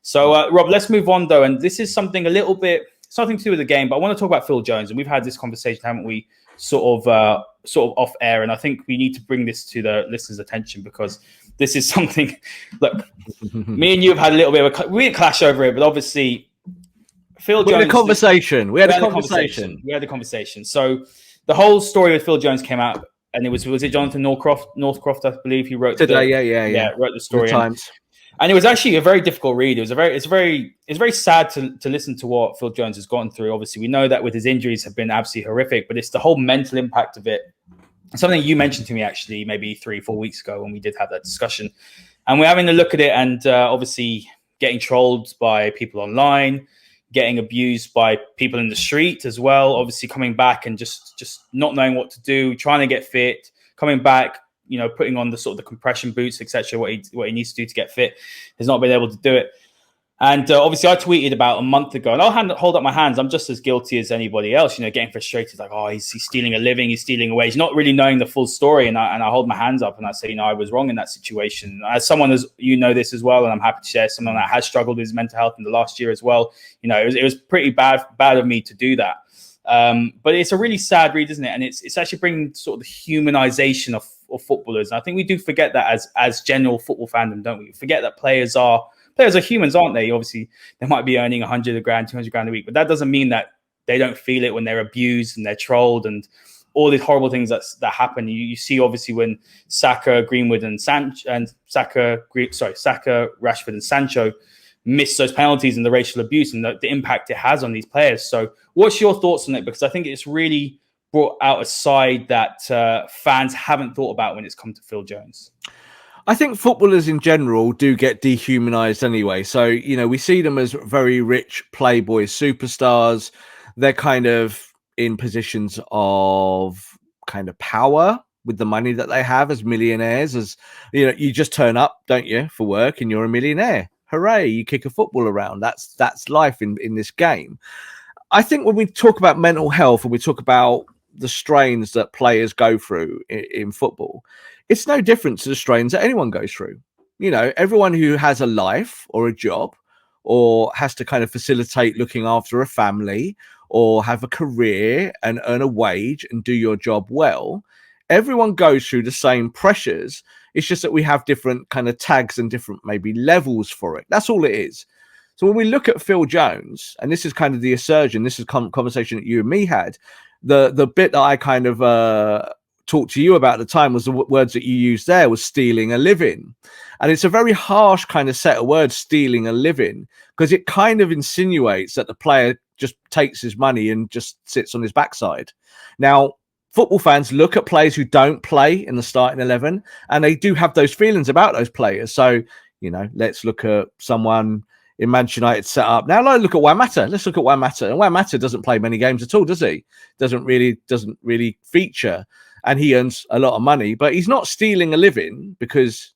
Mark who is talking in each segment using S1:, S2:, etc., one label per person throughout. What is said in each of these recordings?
S1: So, Rob, let's move on though. And this is something a little bit something to do with the game, but I want to talk about Phil Jones. And we've had this conversation, haven't we? Sort of off air, and I think we need to bring this to the listeners' attention because this is something. Look, me and you have had a little bit of we didn't clash over it, but obviously, Phil Jones.
S2: We had a conversation.
S1: We had a conversation. So the whole story with Phil Jones came out, and it was it Jonathan Northcroft, I believe, he wrote
S2: today.
S1: Wrote the story.
S2: The Times.
S1: And it was actually a very difficult read. It's very sad to listen to what Phil Jones has gone through. Obviously, we know that with his injuries have been absolutely horrific, but it's the whole mental impact of it. Something you mentioned to me actually maybe 3-4 weeks ago when we did have that discussion. And we're having a look at it and obviously getting trolled by people online, getting abused by people in the street as well. Obviously coming back and just not knowing what to do, trying to get fit, coming back, putting on the sort of the compression boots, etc. What he needs to do to get fit, has not been able to do it. And obviously, I tweeted about a month ago, and I'll hold up my hands. I'm just as guilty as anybody else. Getting frustrated, like, oh, he's stealing a living, he's stealing a wage, not really knowing the full story. And I hold my hands up and I say, I was wrong in that situation. As someone as this as well, and I'm happy to share someone that has struggled with his mental health in the last year as well. It was pretty bad of me to do that. But it's a really sad read, isn't it? And it's actually bringing sort of the humanization of footballers. And I think we do forget that as general football fandom, don't we? Forget that players are humans, aren't they? Obviously, they might be earning 100 grand, 200 grand a week, but that doesn't mean that they don't feel it when they're abused and they're trolled and all these horrible things that happen. You see, obviously, when Saka, Greenwood, Saka, Rashford, and Sancho miss those penalties and the racial abuse and the impact it has on these players. So, what's your thoughts on it? Because I think it's really brought out a side that fans haven't thought about when it's come to Phil Jones.
S2: I think footballers in general do get dehumanized anyway. So, we see them as very rich playboy superstars. They're kind of in positions of kind of power with the money that they have as millionaires. As you just turn up, don't you, for work and you're a millionaire. Hooray, you kick a football around. That's life in this game. I think when we talk about mental health and we talk about the strains that players go through in football, it's no different to the strains that anyone goes through. Everyone who has a life or a job or has to kind of facilitate looking after a family or have a career and earn a wage and do your job well, everyone goes through the same pressures. It's just that we have different kind of tags and different maybe levels for it. That's all it is. So when we look at Phil Jones, and this is kind of the assertion, this is conversation that you and me had, the bit that I kind of talked to you about at the time was the words that you used there was stealing a living. And it's a very harsh kind of set of words, stealing a living, because it kind of insinuates that the player just takes his money and just sits on his backside. Now, football fans look at players who don't play in the starting 11, and they do have those feelings about those players. So, let's look at someone in Manchester United set up. Now, let's look at Juan Mata. Let's look at Juan Mata. And Juan Mata doesn't play many games at all, does he? Doesn't really feature. And he earns a lot of money, but he's not stealing a living because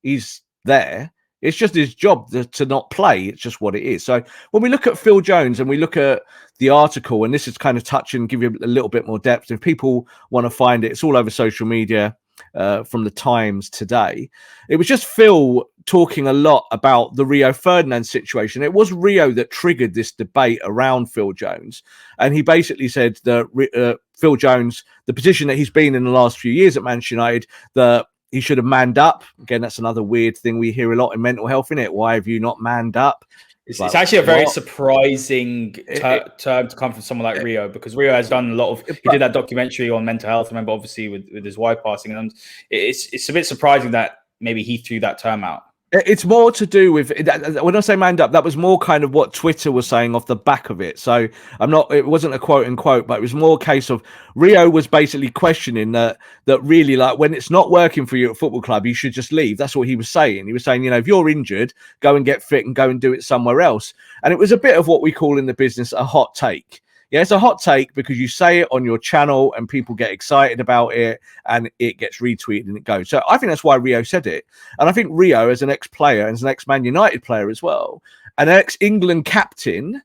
S2: he's there. It's just his job to not play. It's just what it is. So when we look at Phil Jones and we look at the article, and this is kind of touching, give you a little bit more depth. If people want to find it, it's all over social media from the Times today. It was just Phil talking a lot about the Rio Ferdinand situation. It was Rio that triggered this debate around Phil Jones. And he basically said that Phil Jones, the position that he's been in the last few years at Manchester United, that he should have manned up. Again, that's another weird thing we hear a lot in mental health, innit? Why have you not manned up?
S1: It's actually a very surprising term to come from someone like Rio, because Rio has done a lot of. He did that documentary on mental health. I remember, obviously, with his wife passing, and it's a bit surprising that maybe he threw that term out.
S2: It's more to do with, when I say manned up, that was more kind of what Twitter was saying off the back of it. So it wasn't a quote unquote, but it was more a case of Rio was basically questioning that really, like, when it's not working for you at a football club, you should just leave. That's what he was saying. He was saying, if you're injured, go and get fit and go and do it somewhere else. And it was a bit of what we call in the business a hot take. Yeah, it's a hot take because you say it on your channel and people get excited about it and it gets retweeted and it goes. So I think that's why Rio said it. And I think Rio, as an ex-player and as an ex-Man United player as well, an ex-England captain,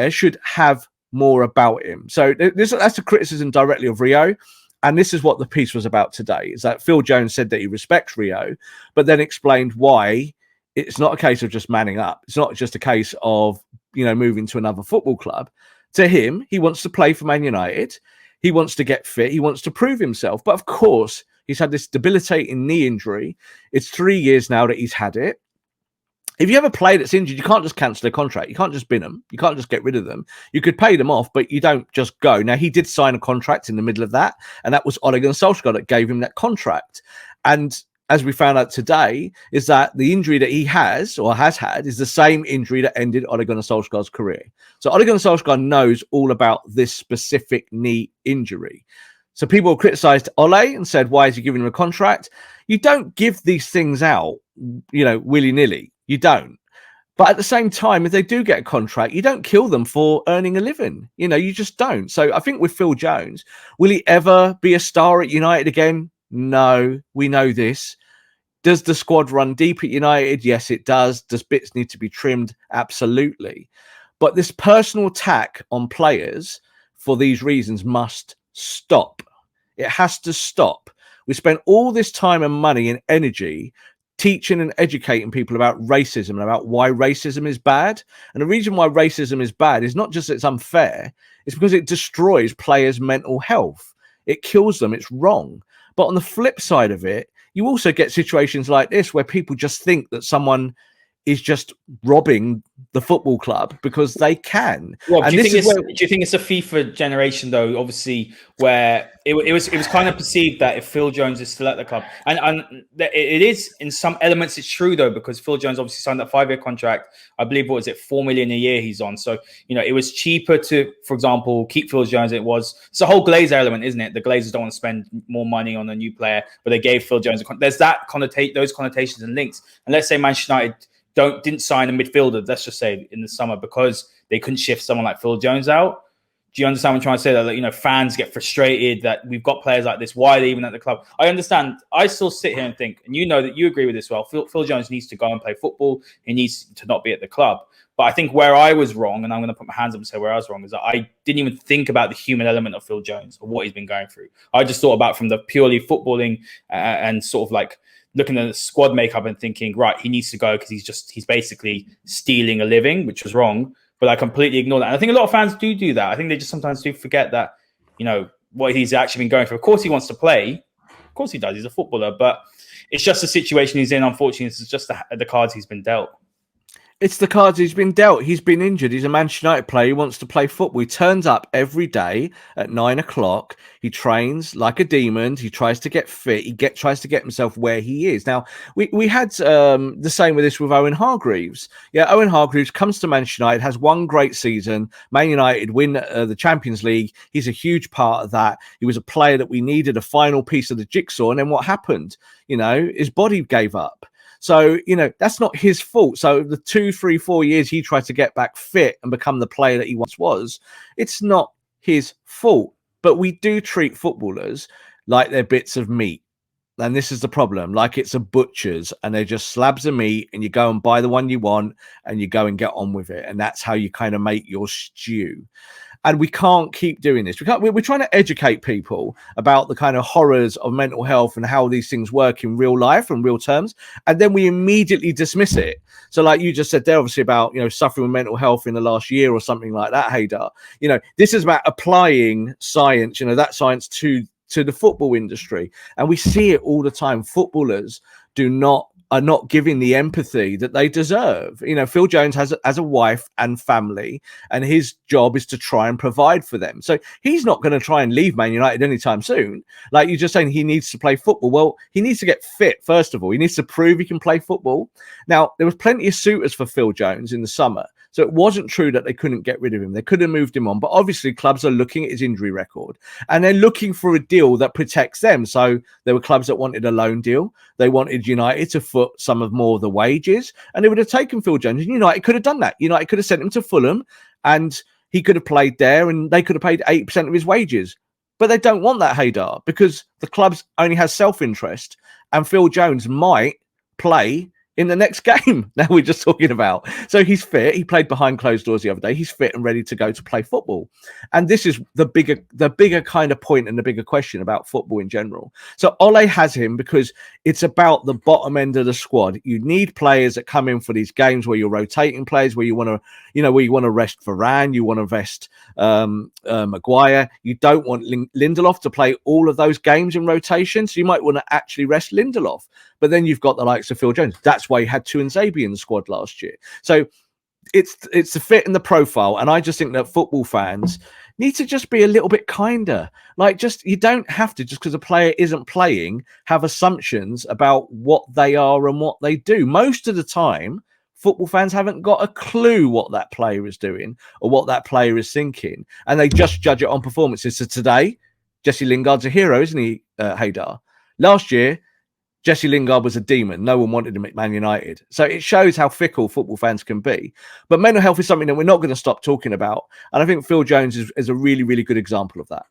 S2: should have more about him. So that's the criticism directly of Rio. And this is what the piece was about today, is that Phil Jones said that he respects Rio, but then explained why it's not a case of just manning up. It's not just a case of, moving to another football club. To him, he wants to play for Man United. He wants to get fit. He wants to prove himself. But of course, he's had this debilitating knee injury. It's 3 years now that he's had it. If you have a player that's injured, you can't just cancel their contract. You can't just bin them. You can't just get rid of them. You could pay them off, but you don't just go. Now, he did sign a contract in the middle of that, and that was Ole Gunnar Solskjaer that gave him that contract. And as we found out today, is that the injury that he has or has had is the same injury that ended Ole Gunnar Solskjaer's career. So Ole Gunnar Solskjaer knows all about this specific knee injury. So people criticized Ole and said, why is he giving him a contract? You don't give these things out, willy-nilly. You don't. But at the same time, if they do get a contract, you don't kill them for earning a living. You just don't. So I think with Phil Jones, will he ever be a star at United again? No, we know this. Does the squad run deep at United? Yes, it does. Does bits need to be trimmed? Absolutely. But this personal attack on players for these reasons must stop. It has to stop. We spent all this time and money and energy teaching and educating people about racism and about why racism is bad. And the reason why racism is bad is not just that it's unfair, it's because it destroys players' mental health. It kills them. It's wrong. But on the flip side of it, you also get situations like this where people just think that someone is just robbing the football club because they can.
S1: Well, do you think it's a FIFA generation though? Obviously, where it was kind of perceived that if Phil Jones is still at the club, and it is in some elements it's true though, because Phil Jones obviously signed that 5-year contract. I believe what was it, $4 million a year he's on. So it was cheaper to, for example, keep Phil Jones. It's a whole Glazer element, isn't it? The Glazers don't want to spend more money on a new player, but they gave Phil Jones there's that those connotations and links. And let's say Manchester United didn't sign a midfielder, let's just say, in the summer because they couldn't shift someone like Phil Jones out. Do you understand what I'm trying to say? That fans get frustrated that we've got players like this. Why are they even at the club? I understand. I still sit here and think, and that you agree with this well. Phil Jones needs to go and play football. He needs to not be at the club. But I think where I was wrong, and I'm going to put my hands up and say where I was wrong, is that I didn't even think about the human element of Phil Jones or what he's been going through. I just thought about from the purely footballing and sort of like looking at the squad makeup and thinking, right, he needs to go because he's basically stealing a living, which was wrong. But I completely ignore that. And I think a lot of fans do that. I think they just sometimes do forget that, what he's actually been going through. Of course he wants to play. Of course he does. He's a footballer. But it's just the situation he's in. Unfortunately, it's just the cards he's been dealt.
S2: It's the cards he's been dealt. He's been injured. He's a Manchester United player. He wants to play football. He turns up every day at 9 o'clock. He trains like a demon. He tries to get fit. He tries to get himself where he is. Now, we had the same with this with Owen Hargreaves. Yeah, Owen Hargreaves comes to Manchester United, has one great season. Man United win the Champions League. He's a huge part of that. He was a player that we needed, a final piece of the jigsaw. And then what happened? His body gave up. So, that's not his fault. So the 2, 3, 4 years he tried to get back fit and become the player that he once was, it's not his fault. But we do treat footballers like they're bits of meat. And this is the problem. Like it's a butcher's and they're just slabs of meat and you go and buy the one you want and you go and get on with it. And that's how you kind of make your stew. And we can't keep doing this. We're trying to educate people about the kind of horrors of mental health and how these things work in real life and real terms. And then we immediately dismiss it. So like you just said there, obviously about, suffering with mental health in the last year or something like that, Haydar. This is about applying science, that science to the football industry. And we see it all the time. Footballers are not giving the empathy that they deserve. Phil Jones has a wife and family, and his job is to try and provide for them. So he's not going to try and leave Man United anytime soon. Like you're just saying, he needs to play football. Well, he needs to get fit, first of all. He needs to prove he can play football. Now, there was plenty of suitors for Phil Jones in the summer. So it wasn't true that they couldn't get rid of him. They could have moved him on. But obviously, clubs are looking at his injury record and they're looking for a deal that protects them. So there were clubs that wanted a loan deal. They wanted United to foot some of more of the wages, and they would have taken Phil Jones. And United could have done that. United could have sent him to Fulham and he could have played there and they could have paid 8% of his wages. But they don't want that, Haydar, because the clubs only has self-interest and Phil Jones might play in the next game. Now we're just talking about. So he's fit. He played behind closed doors the other day. He's fit and ready to go to play football. And this is the bigger kind of point and the bigger question about football in general. So Ole has him because it's about the bottom end of the squad. You need players that come in for these games where you're rotating players, where you want to rest Varane, you want to rest Maguire. You don't want Lindelof to play all of those games in rotation. So you might want to actually rest Lindelof. But then you've got the likes of Phil Jones. That's why you had Tuanzebe in the squad last year. So it's the fit and the profile. And I just think that football fans need to just be a little bit kinder. Like, just, you don't have to, just because a player isn't playing, have assumptions about what they are and what they do. Most of the time, football fans haven't got a clue what that player is doing or what that player is thinking. And they just judge it on performances. So today, Jesse Lingard's a hero, isn't he, Haydar? Last year, Jesse Lingard was a demon. No one wanted him at Man United. So it shows how fickle football fans can be. But mental health is something that we're not going to stop talking about. And I think Phil Jones is a really, really good example of that.